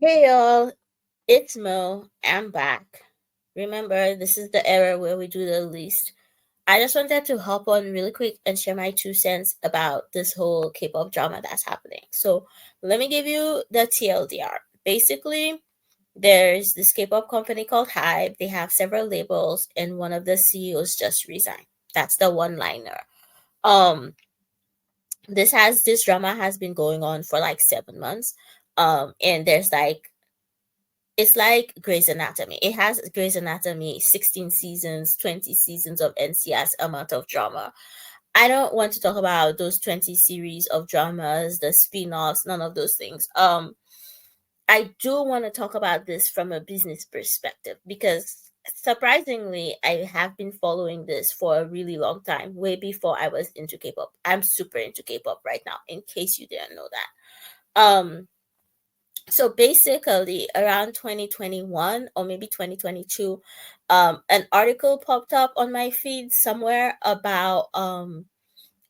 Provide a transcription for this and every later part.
Hey y'all, it's Mo. I'm back. Remember, this is the era where we do the least. I just wanted to hop on really quick and share my 2 cents about this whole K-pop drama that's happening. So, let me give you the TLDR. Basically, there's this K-pop company called Hybe. They have several labels, and one of the CEOs just resigned. That's the one-liner. Um, this drama has been going on for like 7 months. And there's like it's like Grey's Anatomy. It has Grey's Anatomy 16 seasons, 20 seasons of NCS amount of drama. I don't want to talk about those 20 series of dramas, the spin-offs, none of those things. I do want to talk about this from a business perspective because surprisingly, I have been following this for a really long time, way before I was into K-pop. I'm super into K-pop right now, in case you didn't know that. So basically around 2021 or maybe 2022, an article popped up on my feed somewhere about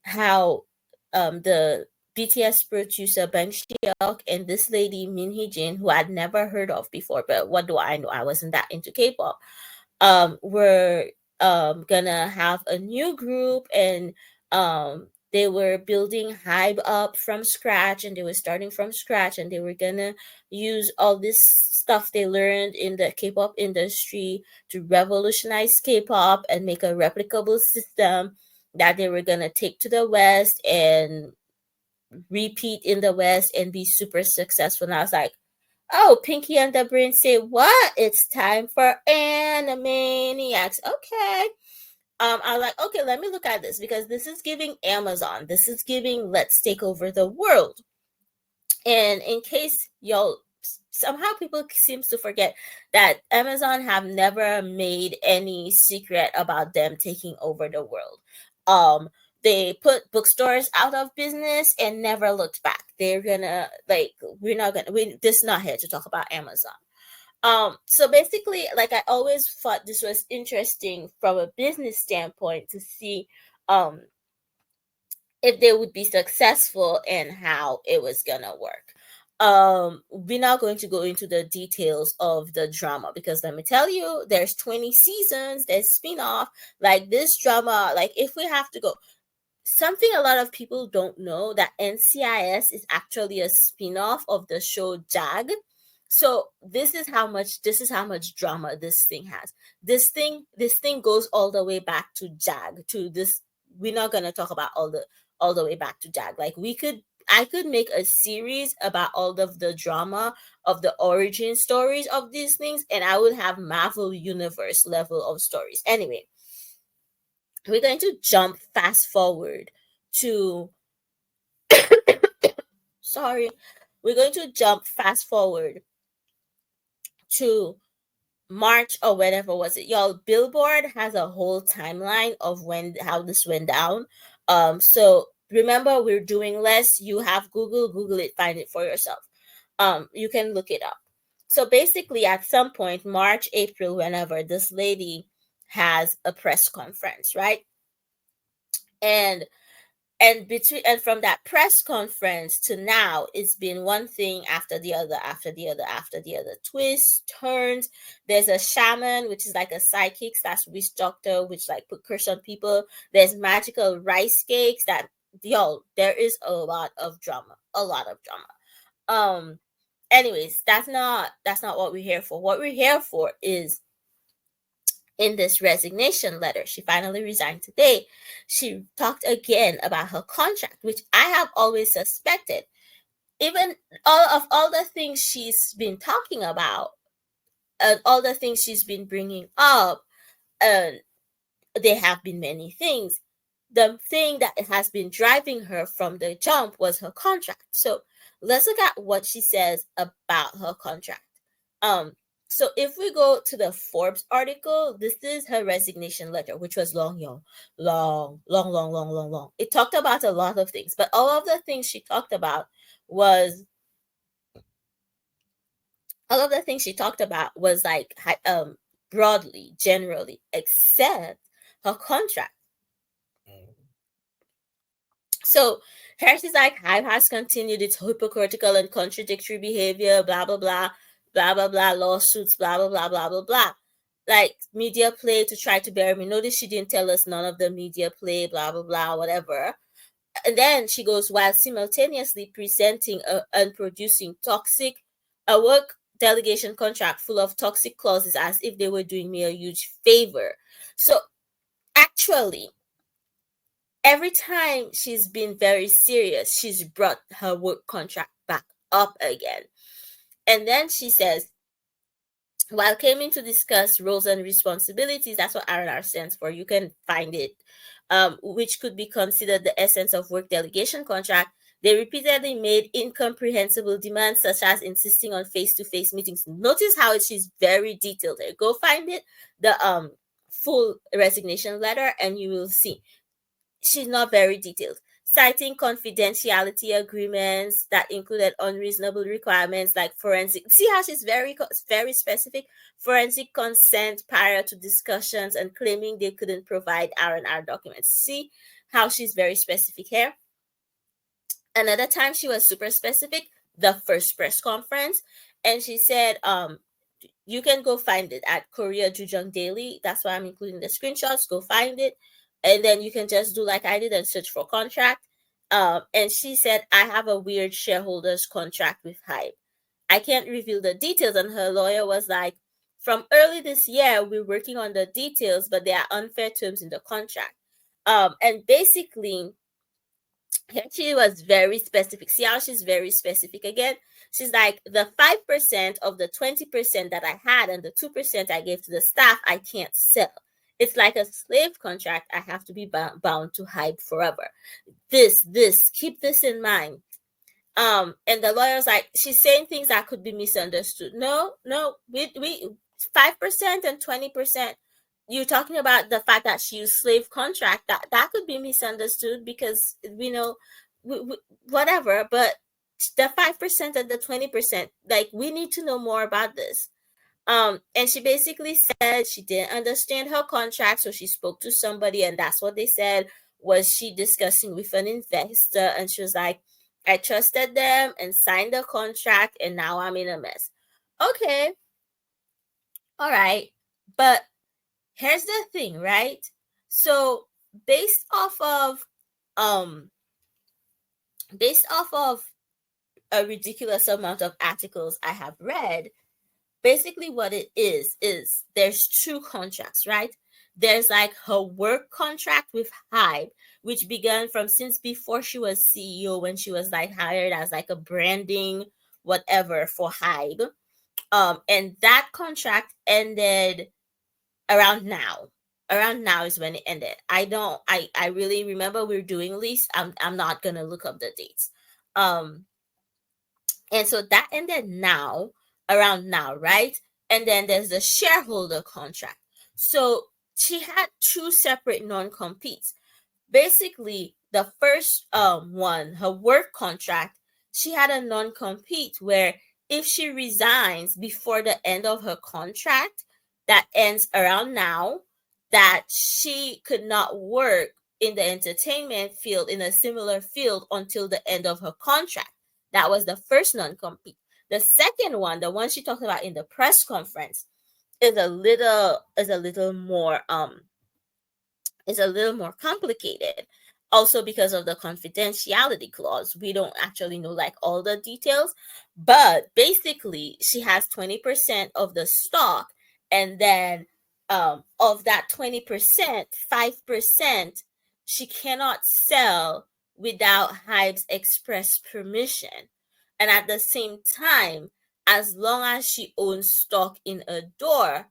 how the BTS producer Bang Shiok and this lady Min Hee Jin, who I'd never heard of before, but what do I know, I wasn't that into K-pop, were gonna have a new group, and they were building Hybe up from scratch, and they were starting from scratch, and they were gonna use all this stuff they learned in the K-pop industry to revolutionize K-pop and make a replicable system that they were gonna take to the West and repeat in the West and be super successful. And I was like, oh, Pinky and the Brain say what? It's time for Animaniacs. Okay. I was like, okay, let me look at this because this is giving Amazon. This is giving Let's Take Over the World. And in case y'all somehow people seems to forget that Amazon have never made any secret about them taking over the world. Um they put bookstores out of business and never looked back. They're gonna like we're not gonna we this is not here to talk about Amazon. So basically, like I always thought this was interesting from a business standpoint to see um if they would be successful and how it was gonna work. We're not going to go into the details of the drama because let me tell you, there's 20 seasons, there's spin-off, like this drama, like if we have to go, something a lot of people don't know that NCIS is actually a spin-off of the show Jag. So this is how much drama this thing has. This thing goes all the way back to Jag to this. We're not gonna talk about all the way back to Jag. Like I could make a series about all of the drama of the origin stories of these things, and I would have Marvel Universe level of stories. Anyway, we're going to jump fast forward to sorry, we're going to jump fast forward to March or whatever was it. Y'all, Billboard has a whole timeline of when how this went down. So remember we're doing less. You have Google it, find it for yourself. You can look it up. So basically at some point, March, April, whenever, this lady has a press conference, right? And and from that press conference to now, it's been one thing after the other, after the other, after the other, twists, turns. There's a shaman, which is like a psychic slash witch doctor, which like put curse on people. There's magical rice cakes that, yo, there is a lot of drama, a lot of drama. Anyways, that's not what we're here for. What we're here for is, in this resignation letter, she finally resigned today. She talked again about her contract, which I have always suspected. Even all the things she's been talking about and all the things she's been bringing up, and there have been many things. The thing that has been driving her from the jump was her contract. So let's look at what she says about her contract. Um, so if we go to the Forbes article, this is her resignation letter, which was long, y'all. Long, long, long, long, long, long. It talked about a lot of things, but all of the things she talked about was like broadly, generally, except her contract. So Harris is like, Hybe has continued its hypocritical and contradictory behavior, blah, blah, blah, blah, blah, blah, lawsuits, blah, blah, blah, blah, blah, blah. Like media play to try to bury me. Notice she didn't tell us none of the media play, blah, blah, blah, whatever. And then she goes, while simultaneously presenting and producing a work delegation contract full of toxic clauses as if they were doing me a huge favor. So actually, every time she's been very serious, she's brought her work contract back up again. And then she says, while claiming to discuss roles and responsibilities, that's what R&R stands for. You can find it, which could be considered the essence of work delegation contract. They repeatedly made incomprehensible demands, such as insisting on face-to-face meetings. Notice how she's very detailed there. Go find it, the full resignation letter, and you will see she's not very detailed, citing confidentiality agreements that included unreasonable requirements like forensic. See how she's very specific, forensic consent prior to discussions, and claiming they couldn't provide R&R documents. See how she's very specific here. Another time she was super specific, the first press conference, and she said, you can go find it at Korea Jujung Daily. That's why I'm including the screenshots. Go find it. And then you can just do like I did and search for contract. And she said, I have a weird shareholders contract with Hybe. I can't reveal the details. And her lawyer was like, from early this year, we're working on the details, but there are unfair terms in the contract. And basically, she was very specific. See how she's very specific again? She's like, the 5% of the 20% that I had and the 2% I gave to the staff, I can't sell. It's like a slave contract. I have to be bound to Hybe forever. Keep this in mind. And the lawyer's like, she's saying things that could be misunderstood. No, we 5% and 20%. You're talking about the fact that she used slave contract. That could be misunderstood because we know, whatever. But the 5% and the 20%, like we need to know more about this. And she basically said she didn't understand her contract, so she spoke to somebody, and that's what they said. Was she discussing with an investor? And she was like, I trusted them and signed the contract, and now I'm in a mess. Okay, all right, but here's the thing, right? So based off of um based off of a ridiculous amount of articles I have read, basically what it is there's two contracts, right? There's like her work contract with Hybe, which began from since before she was CEO, when she was like hired as like a branding whatever for Hybe. And that contract ended around now. Around now is when it ended. I really remember we are doing lease. I'm not gonna look up the dates. And so that ended now, around now, right? And then there's the shareholder contract. So she had two separate non-competes. Basically, the first one, her work contract, she had a non-compete where if she resigns before the end of her contract, that ends around now, that she could not work in the entertainment field, in a similar field, until the end of her contract. That was the first non-compete. The second one, the one she talked about in the press conference, is a little more complicated. Also because of the confidentiality clause, we don't actually know like all the details, but basically she has 20% of the stock, and then of that 20%, 5% she cannot sell without Hybe's express permission. And at the same time, as long as she owns stock in a door,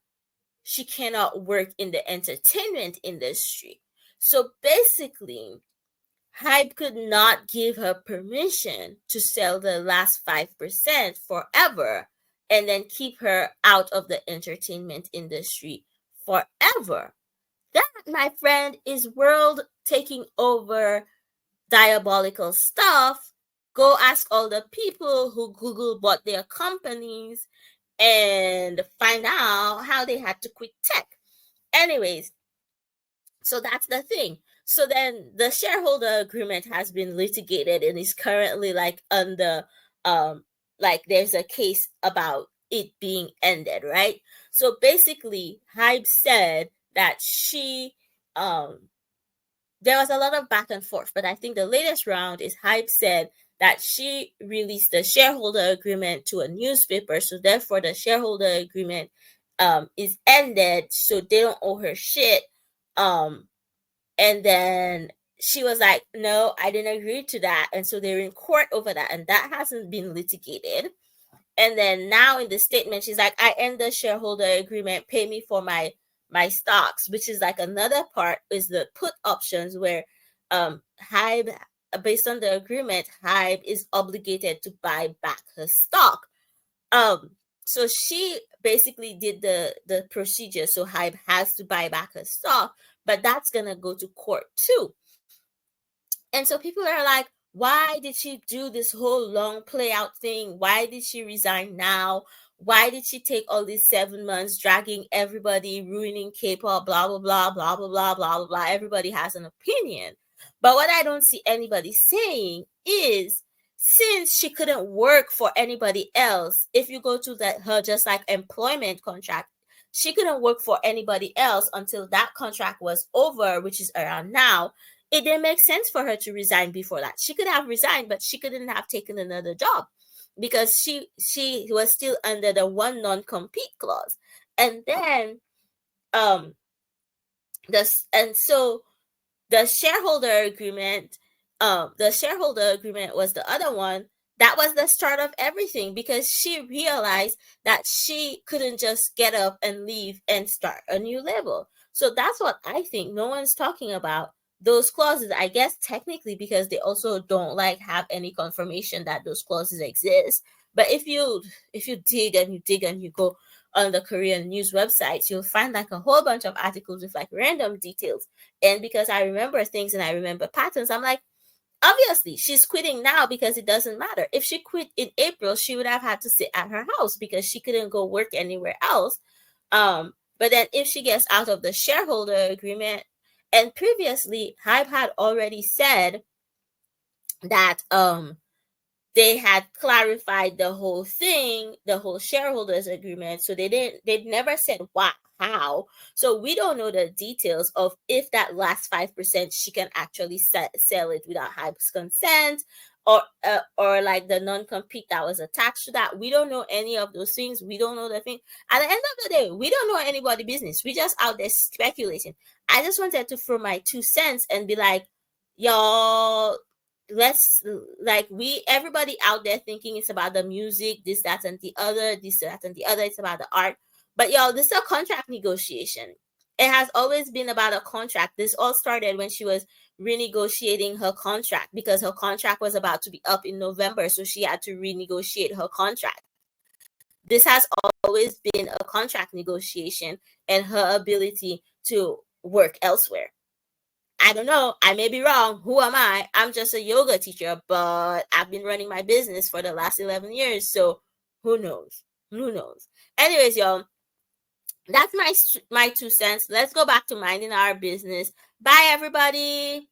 she cannot work in the entertainment industry. So basically, Hybe could not give her permission to sell the last 5% forever and then keep her out of the entertainment industry forever. That, my friend, is world taking over diabolical stuff. Go ask all the people who Google bought their companies and find out how they had to quit tech. Anyways, so that's the thing. So then the shareholder agreement has been litigated and is currently like under like there's a case about it being ended, right? So basically Hybe said that she there was a lot of back and forth, but I think the latest round is Hybe said that she released the shareholder agreement to a newspaper, so therefore the shareholder agreement is ended, so they don't owe her shit. And then she was like, no, I didn't agree to that. And so they're in court over that, and that hasn't been litigated. And then now in the statement, she's like, I end the shareholder agreement, pay me for my stocks, which is like another part is the put options where Hybe, based on the agreement, Hybe is obligated to buy back her stock. So she basically did the procedure, so Hybe has to buy back her stock, but that's gonna go to court too. And so people are like, why did she do this whole long play out thing? Why did she resign now? Why did she take all these 7 months dragging everybody, ruining K-pop, blah, blah, blah, blah, blah, blah, blah, blah, blah. Everybody has an opinion. But what I don't see anybody saying is, since she couldn't work for anybody else, if you go to her just like employment contract, she couldn't work for anybody else until that contract was over, which is around now. It didn't make sense for her to resign before that. She could have resigned, but she couldn't have taken another job because she was still under the one non-compete clause. And then so the shareholder agreement was the other one. That was the start of everything, because she realized that she couldn't just get up and leave and start a new label. So that's what I think no one's talking about those clauses, I guess, technically, because they also don't like have any confirmation that those clauses exist. But if you dig and you dig and you go on the Korean news websites, you'll find like a whole bunch of articles with like random details. And because I remember things and I remember patterns, I'm like, obviously she's quitting now because it doesn't matter. If she quit in April, she would have had to sit at her house because she couldn't go work anywhere else. But then if she gets out of the shareholder agreement, and previously Hybe had already said that they had clarified the whole thing, the whole shareholders agreement. So they'd never said what, how. So we don't know the details of if that last 5% she can actually sell it without Hybe's consent, or like the non-compete that was attached to that. We don't know any of those things. We don't know the thing. At the end of the day, we don't know anybody's business. We just out there speculating. I just wanted to throw my 2 cents and be like, y'all, let's, like, everybody out there thinking it's about the music, this, that, and the other, this, that, and the other, it's about the art. But y'all, this is a contract negotiation. It has always been about a contract. This all started when she was renegotiating her contract, because her contract was about to be up in November, so she had to renegotiate her contract. This has always been a contract negotiation and her ability to work elsewhere. I don't know. I may be wrong. Who am I? I'm just a yoga teacher, but I've been running my business for the last 11 years. So who knows? Who knows? Anyways, y'all, that's my 2 cents. Let's go back to minding our business. Bye, everybody.